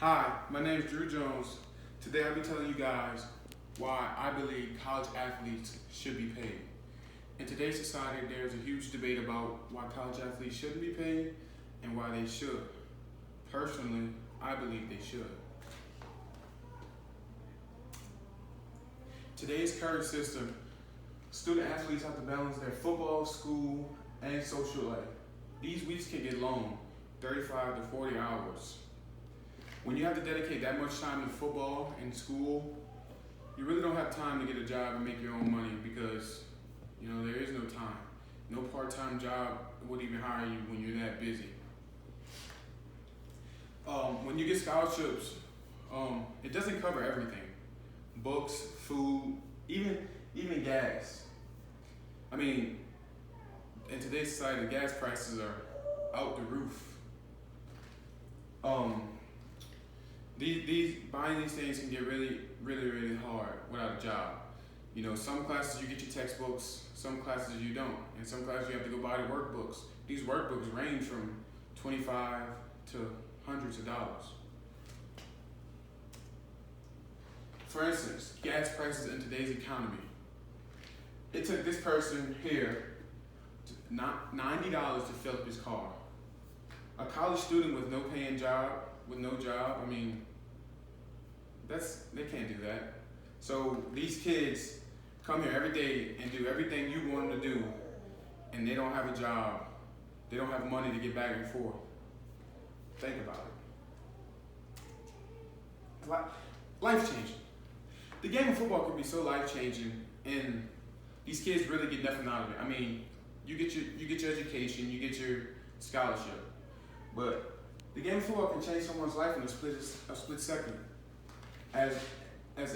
Hi, my name is Drew Jones. Today I'll be telling you guys why I believe college athletes should be paid. In today's society, there's a huge debate about why college athletes shouldn't be paid and why they should. Personally, I believe they should. Today's current system, student athletes have to balance their football, school, and social life. These weeks can get long, 35 to 40 hours. When you have to dedicate that much time to football and school, you really don't have time to get a job and make your own money because, there is no time. No part-time job would even hire you when you're that busy. When you get scholarships, it doesn't cover everything. Books, food, even gas. In today's society, gas prices are out the roof. Buying these things can get really, really, really hard without a job. Some classes you get your textbooks, some classes you don't, and some classes you have to go buy the workbooks. These workbooks range from $25 to hundreds of dollars. For instance, gas prices in today's economy. It took this person here $90 to fill up his car. A college student with no job, they can't do that. So these kids come here every day and do everything you want them to do, and they don't have a job. They don't have money to get back and forth. Think about it. Life-changing. The game of football can be so life-changing, and these kids really get nothing out of it. You get your education, you get your scholarship, but the game of football can change someone's life in a split second, as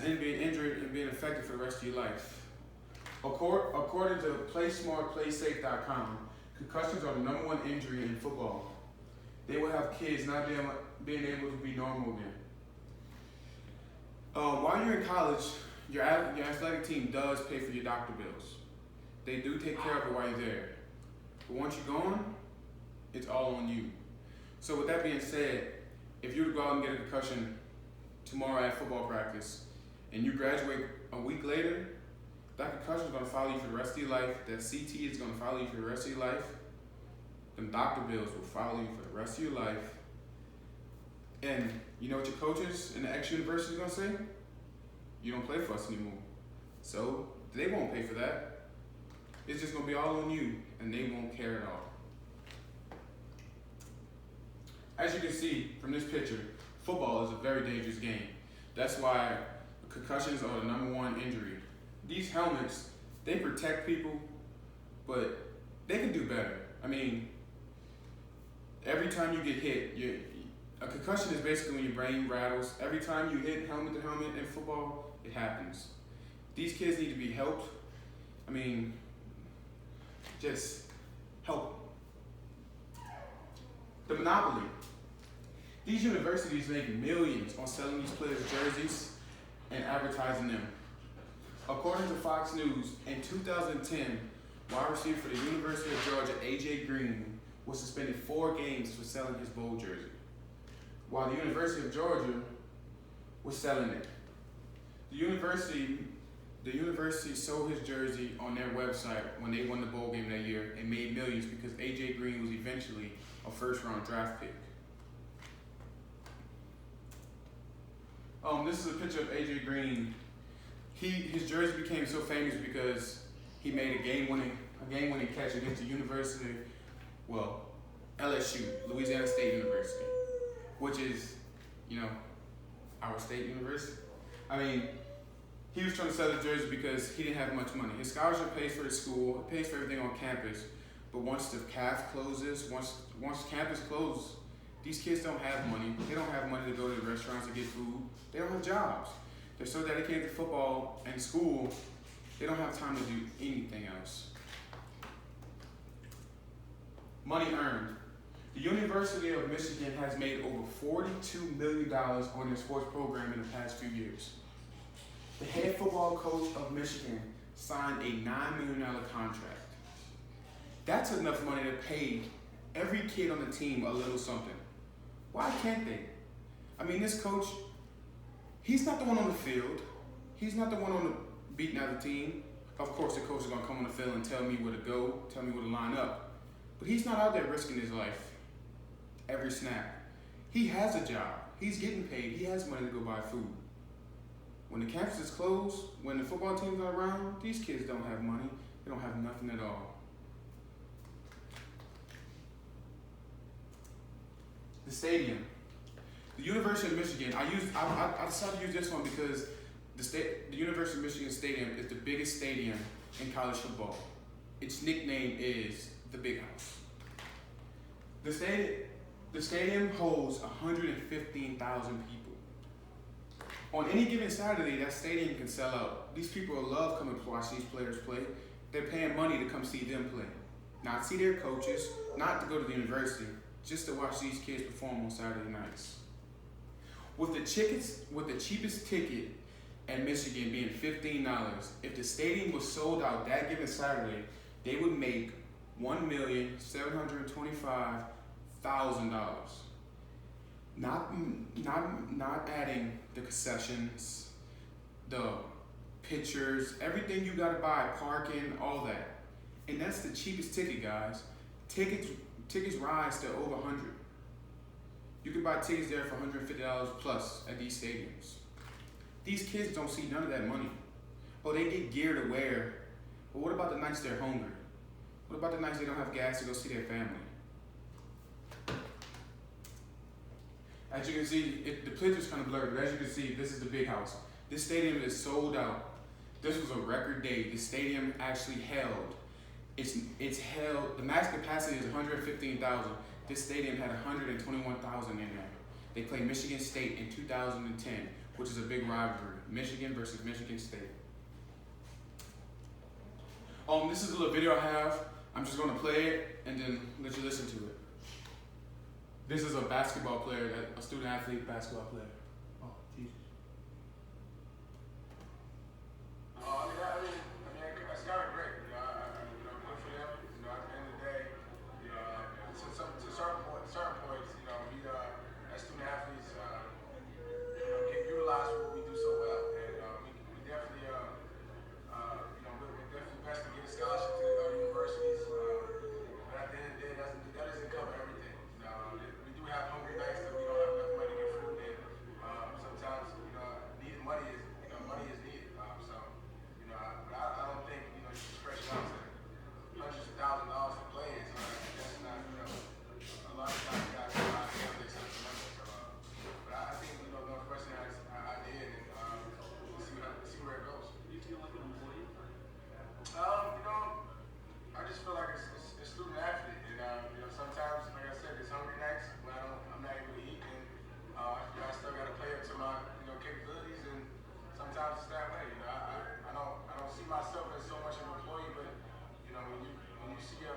in being injured and being affected for the rest of your life. According to PlaySmartPlaySafe.com, concussions are the #1 injury in football. They will have kids not being able to be normal again. While you're in college, your athletic team does pay for your doctor bills. They do take care of it while you're there. But once you're gone, it's all on you. So with that being said, if you were to go out and get a concussion tomorrow at football practice and you graduate a week later, that concussion is going to follow you for the rest of your life. That CT is going to follow you for the rest of your life. Them doctor bills will follow you for the rest of your life. And you know what your coaches in the X university is going to say? You don't play for us anymore. So they won't pay for that. It's just going to be all on you, and they won't care at all. As you can see from this picture, football is a very dangerous game. That's why concussions are the #1 injury. These helmets, they protect people, but they can do better. Every time you get hit, a concussion is basically when your brain rattles. Every time you hit helmet to helmet in football, it happens. These kids need to be helped. Just help. The monopoly. These universities make millions on selling these players' jerseys and advertising them. According to Fox News, in 2010, wide receiver for the University of Georgia, AJ Green, was suspended 4 games for selling his bowl jersey, while the University of Georgia was selling it. The university sold his jersey on their website when they won the bowl game that year and made millions because AJ Green was eventually a first-round draft pick. This is a picture of AJ Green. His jersey became so famous because he made a game-winning catch against the LSU, Louisiana State University, which is, our state university. He was trying to sell the jersey because he didn't have much money. His scholarship pays for his school, it pays for everything on campus, but once the CAF closes, once campus closes, these kids don't have money. They don't have money to go to the restaurants to get food. They don't have jobs. They're so dedicated to football and school, they don't have time to do anything else. Money earned. The University of Michigan has made over $42 million on their sports program in the past few years. The head football coach of Michigan signed a $9 million contract. That's enough money to pay every kid on the team a little something. Why can't they? I mean, this coach, he's not the one on the field. He's not the one on the beating out the team. Of course, the coach is going to come on the field and tell me where to go, tell me where to line up. But he's not out there risking his life every snap. He has a job. He's getting paid. He has money to go buy food. When the campus is closed, when the football team's not around, these kids don't have money. They don't have nothing at all. The stadium. The University of Michigan, I decided to use this one because the University of Michigan Stadium is the biggest stadium in college football. Its nickname is the Big House. The stadium holds 115,000 people. On any given Saturday, that stadium can sell out. These people love coming to watch these players play. They're paying money to come see them play. Not see their coaches, not to go to the university, just to watch these kids perform on Saturday nights. With the cheapest ticket at Michigan being $15, if the stadium was sold out that given Saturday, they would make $1,725,000. Not adding the concessions, the pictures, everything you gotta buy, parking, all that. And that's the cheapest ticket, guys. Tickets rise to over $100. You can buy tickets there for $150 plus at these stadiums. These kids don't see none of that money. Oh, they get gear to wear. But what about the nights they're hungry? What about the nights they don't have gas to go see their family? As you can see, the picture's kind of blurred, but as you can see, this is the Big House. This stadium is sold out. This was a record day. The stadium actually held. It's held, the max capacity is 115,000. This stadium had 121,000 in there. They played Michigan State in 2010, which is a big rivalry. Michigan versus Michigan State. This is a little video I have. I'm just gonna play it and then let you listen to it. This is a basketball player, a student athlete basketball player. Oh, Jesus. It's kind of great. Good for them. At the end of the day, to certain points, we as student athletes, get utilized for what we do so well, and we definitely, we're definitely best to get a scholarship to universities. But at the end of the day, that doesn't cover everything. We do have hungry nights that we don't have enough money to get food in. Sometimes, needing money is needed. But I don't think, you stretch it out to hundreds of thousands of dollars for players. That's not, a lot of times guys have this money. But I think, Northwestern has an idea, and we'll see where it goes. Do you feel like an employee? I just feel like it's student athlete, and sometimes, like I said, it's hungry nights when I'm not able to eat, and I still got to play up to my capabilities, and sometimes it's that way. I don't see myself as so much of an employee, but when you see a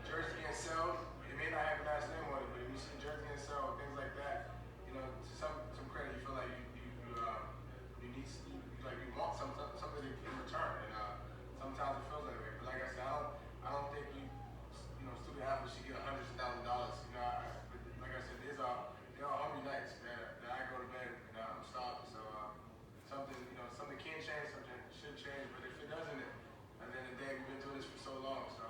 jersey getting sold, it may not have a last name on it, but if you see a jersey getting sold, things like that, to some credit, you feel like you need you want something in return, and sometimes it feels that way. But like I said, I don't think student athletes should get hundreds of thousands of dollars. Like I said, there are hungry nights that I go to bed and I'm starving. So something can change, something should change. But if it doesn't, at the end of the day, we've been doing this for so long. So,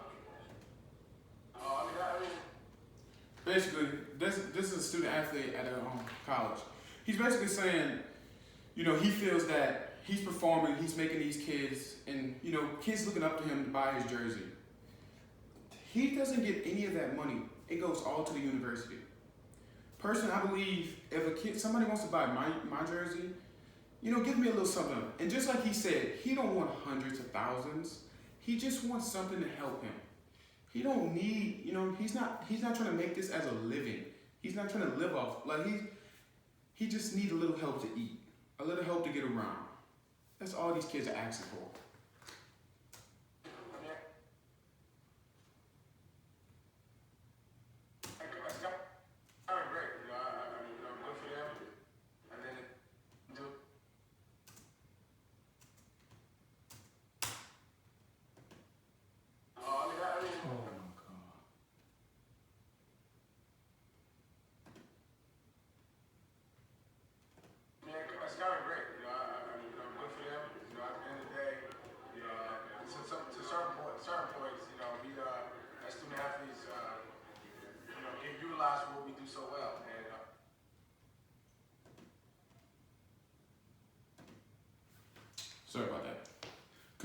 Basically, this is a student athlete at a college. He's basically saying, he feels that he's performing, he's making these kids, and kids looking up to him to buy his jersey. He doesn't get any of that money. It goes all to the university. Personally, I believe if somebody wants to buy my jersey, give me a little something. And just like he said, he don't want hundreds of thousands. He just wants something to help him. He don't need, he's not trying to make this as a living. He's not trying to live off. He just needs a little help to eat, a little help to get around. That's all these kids are asking for.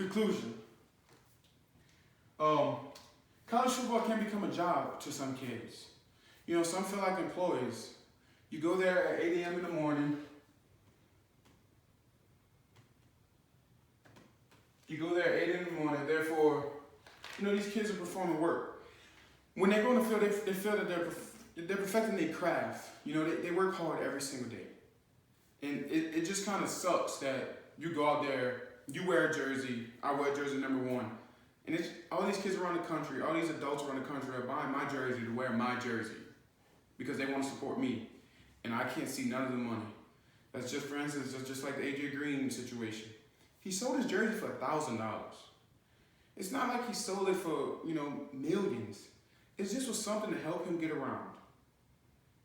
Conclusion. College football can become a job to some kids. You know, some feel like employees. You go there at 8 a.m. in the morning. You go there at 8 in the morning, therefore, you know, these kids are performing work. When they go on the field, they feel that they're perfecting their craft. You know, they work hard every single day. And it just kind of sucks that you go out there, you wear a jersey, I wear jersey number 1. And it's all these kids around the country, all these adults around the country are buying my jersey to wear my jersey because they want to support me. And I can't see none of the money. That's just, for instance, just like the AJ Green situation. He sold his jersey for $1,000. It's not like he sold it for, you know, millions. It just was something to help him get around.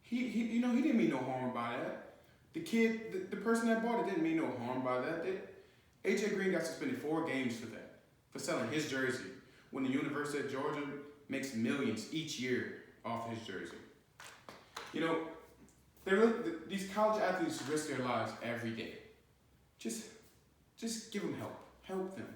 He didn't mean no harm by that. The person that bought it didn't mean no harm by that. AJ Green got suspended 4 games for that, for selling his jersey, when the University of Georgia makes millions each year off his jersey. You know, these college athletes risk their lives every day. Just give them help. Help them.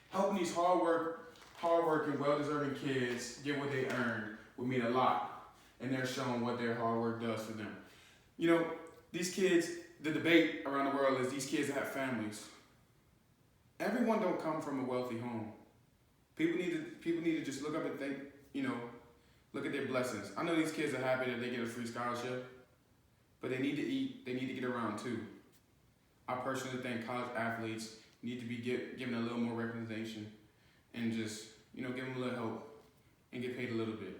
Helping these hard-working, well-deserving kids get what they earn would mean a lot, and they're showing what their hard work does for them. You know, these kids, the debate around the world is these kids that have families. Everyone don't come from a wealthy home. People need to just look up and think, you know, look at their blessings. I know these kids are happy that they get a free scholarship, but they need to eat, they need to get around too. I personally think college athletes need to be given a little more representation and just, you know, give them a little help and get paid a little bit.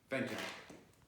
Thank you.